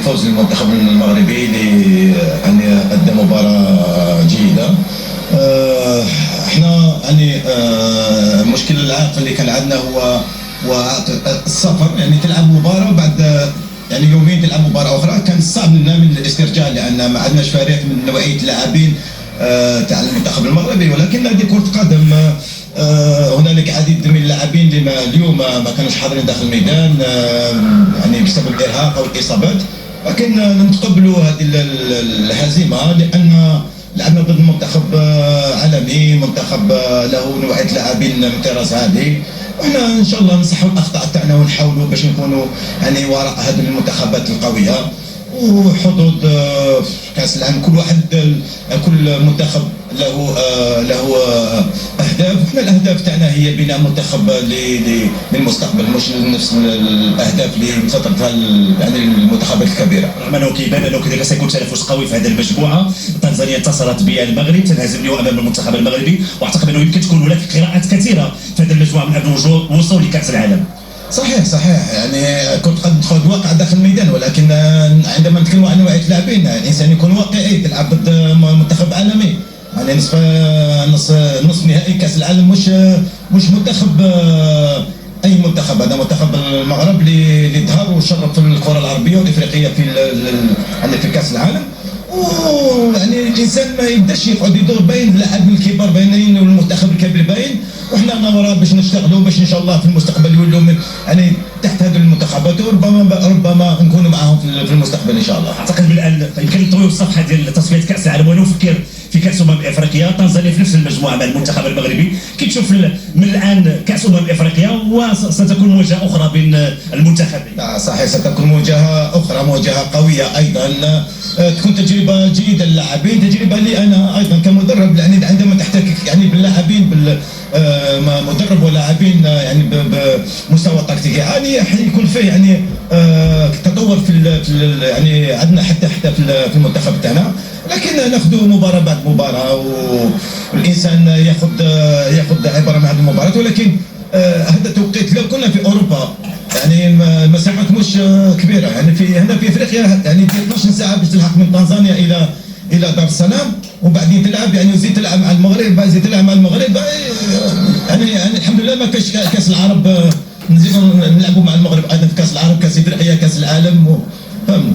الفوز للمنتخب المغربي اللي يعني ادى مباراه جيده. احنا يعني المشكل العائق اللي كان عندنا هو السفر، يعني تلعب مباراه وبعد يعني يومين تلعب مباراه اخرى. كان صعب لنا من الاسترجاع لان ما عندناش فريق من نوعيه اللاعبين تاع المنتخب المغربي، ولكن هذه كره قدم. هنالك العديد من اللاعبين اللي اليوم ما كانوش حاضرين داخل الميدان يعني بسبب الارهاق او الاصابات، لكن نتقبلوا هذه الهزيمه لان لعبنا ضد منتخب عالمي، منتخب له نوعيه لاعبين من طراز عالي. وحنا ان شاء الله نصحوا الاخطاء تاعنا ونحاولوا باش نكونوا يعني وراء هذه المنتخبات القويه. وحظوظ كاس العالم كل منتخب له اهداف، وحنا الاهداف تاعنا هي بناء منتخب للمستقبل، مش نفس الاهداف اللي خطرتها يعني المنتخبات الكبيره. رغم انه كيبان انه كذلك سيكون تنافس قوي في هذه المجموعه. تنزانيا انتصرت بالمغرب، تنهزم اليوم امام المنتخب المغربي، واعتقد انه يمكن تكون هناك قراءات كثيره في هذه المجموعه من اجل الوصول لكاس العالم. صحيح يعني كنت قد تخوض واقع داخل الميدان، ولكن عندما نتكلم عن نوعيه اللاعبين الانسان يكون واقعي. تلعب ضد منتخب عالمي، يعني نصف نهائي كاس العالم، مش منتخب اي منتخب. هذا منتخب المغرب اللي ظهر وشرف في الكره العربيه والافريقيه في كاس العالم. ويعني الانسان ما يبداش يقعد يدور بين اللاعب الكبار باينين والمنتخب الكبير باين، وحنا وراه باش نشتغلوا باش ان شاء الله في المستقبل يولوا يعني تحت هذه المنتخبات، وربما نكونوا معاهم في المستقبل ان شاء الله. اعتقد بالان يمكن نطويو الصفحه ديال تصفيات كاس العالم ونفكر في كاس افريقيا. تنزانيا في نفس المجموعه مع المنتخب المغربي. كي تشوف من الان كاس افريقيا وستكون مواجهه اخرى بين المنتخبين. صحيح، ستكون مواجهه اخرى، مواجهه قويه ايضا، تكون تجربه جيده للاعبين، تجربه لي انا ايضا كمدرب، يعني عندما تحتك يعني باللاعبين مدرب ولاعبين يعني بمستوى تكتيكي عالي، حيكون فيه يعني تطور في يعني عندنا حتى في المنتخب تاعنا. لكن ناخذ مباراه بعد مباراه، والانسان ياخذ عبره من هذه المباراه. ولكن هذا توقيت لو كنا في اوروبا يعني المسافات مش كبيره، يعني هنا في افريقيا يعني 12 ساعه باش تلحق من تنزانيا الى دار السلام، وبعدين تلعب يعني وزيد تلعب مع المغرب، بعد تلعب مع المغرب يعني الحمد لله ما كاش كاس العرب، نزيدوا نلعبوا مع المغرب ايضا في كاس العرب، كاس افريقيا، كاس العالم. فهمنا.